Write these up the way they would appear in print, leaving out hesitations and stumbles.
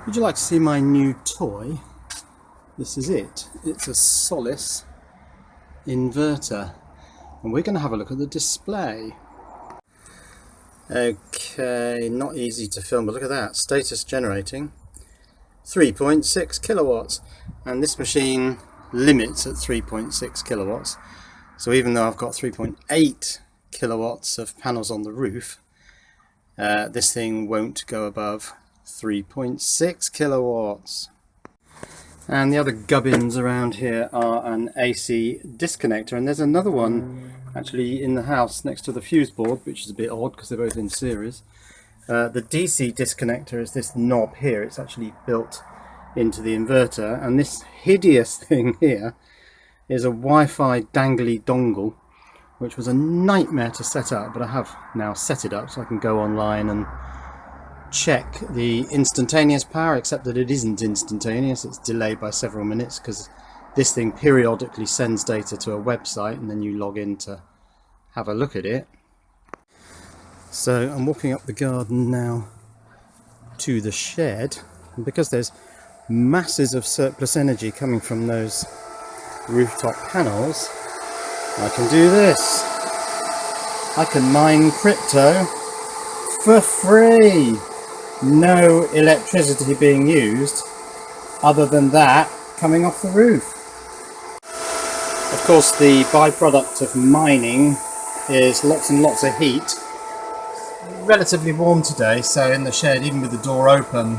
Would you like to see my new toy? This is it. It's a Solis inverter. And we're going to have a look at the display. Okay, not easy to film, but look at that. Status generating. 3.6 kilowatts. And this machine limits at 3.6 kilowatts. So even though I've got 3.8 kilowatts of panels on the roof, this thing won't go above 3.6 kilowatts. And the other gubbins around here are an AC disconnector, and there's another one actually in the house next to the fuse board, which is a bit odd because they're both in series. The DC disconnector is this knob here. It's actually built into the inverter, and this hideous thing here is a Wi-Fi dangly dongle, which was a nightmare to set up, but I have now set it up so I can go online and check the instantaneous power, except that it isn't instantaneous. It's delayed by several minutes because this thing periodically sends data to a website and then you log in to have a look at it. So I'm walking up the garden now to the shed, and because there's masses of surplus energy coming from those rooftop panels, I can do this. I can mine crypto for free. No electricity being used other than that coming off the roof. Of course, the byproduct of mining is lots and lots of heat. Relatively warm today, so in the shed, even with the door open,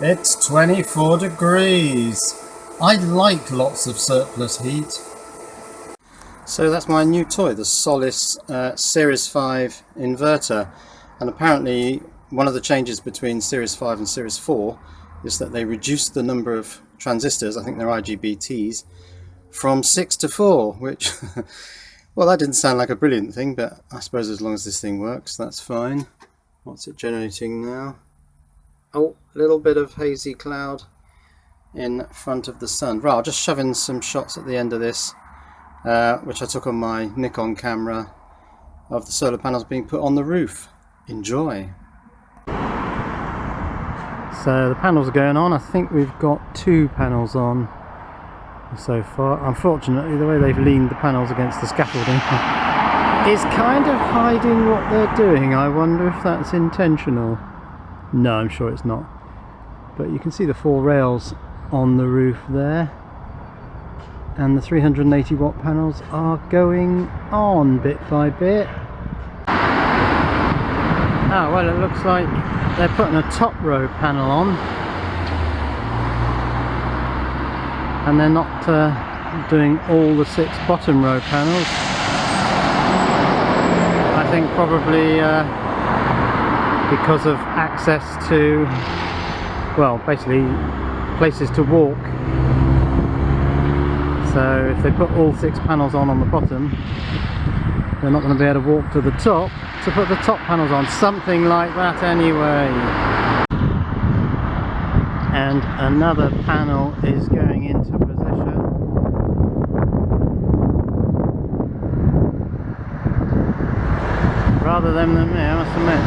it's 24 degrees. I like lots of surplus heat. So that's my new toy, the Solis Series 5 inverter, and apparently one of the changes between Series 5 and Series 4 is that they reduced the number of transistors, I think they're IGBTs, from 6 to 4, which, well, that didn't sound like a brilliant thing, but I suppose as long as this thing works, that's fine. What's it generating now? Oh, a little bit of hazy cloud in front of the sun. Right, I'll just shove in some shots at the end of this, which I took on my Nikon camera, of the solar panels being put on the roof. Enjoy. So the panels are going on. I think we've got 2 panels on so far. Unfortunately, the way they've leaned the panels against the scaffolding is kind of hiding what they're doing. I wonder if that's intentional. No, I'm sure it's not. But you can see the 4 rails on the roof there. And the 380 watt panels are going on bit by bit. Ah, well, it looks like they're putting a top row panel on, and they're not doing all the 6 bottom row panels. I think probably because of access to, well, basically places to walk. So if they put all 6 panels on the bottom, they're not going to be able to walk to the top to put the top panels on, something like that anyway. And another panel is going into position. Rather them than me, I must admit.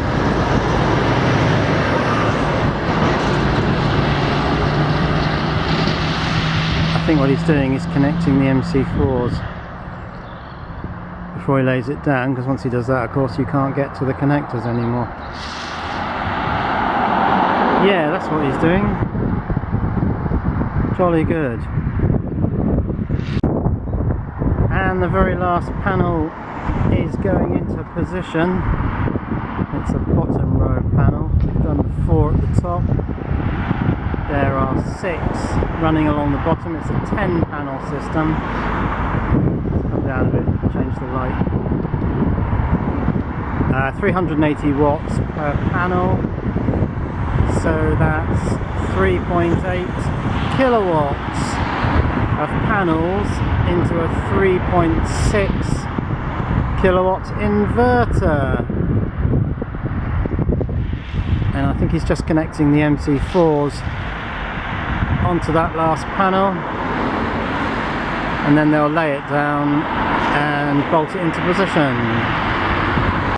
I think what he's doing is connecting the MC4s before he lays it down, because once he does that, of course, you can't get to the connectors anymore. Yeah, that's what he's doing. Jolly good. And the very last panel is going into position. It's a bottom row panel. We've done the 4 at the top. There are 6 running along the bottom. It's a 10 panel system. Let's come down a bit, change the light. 380 watts per panel. So that's 3.8 kilowatts of panels into a 3.6 kilowatt inverter. And I think he's just connecting the MC4s onto that last panel, and then they'll lay it down and bolt it into position.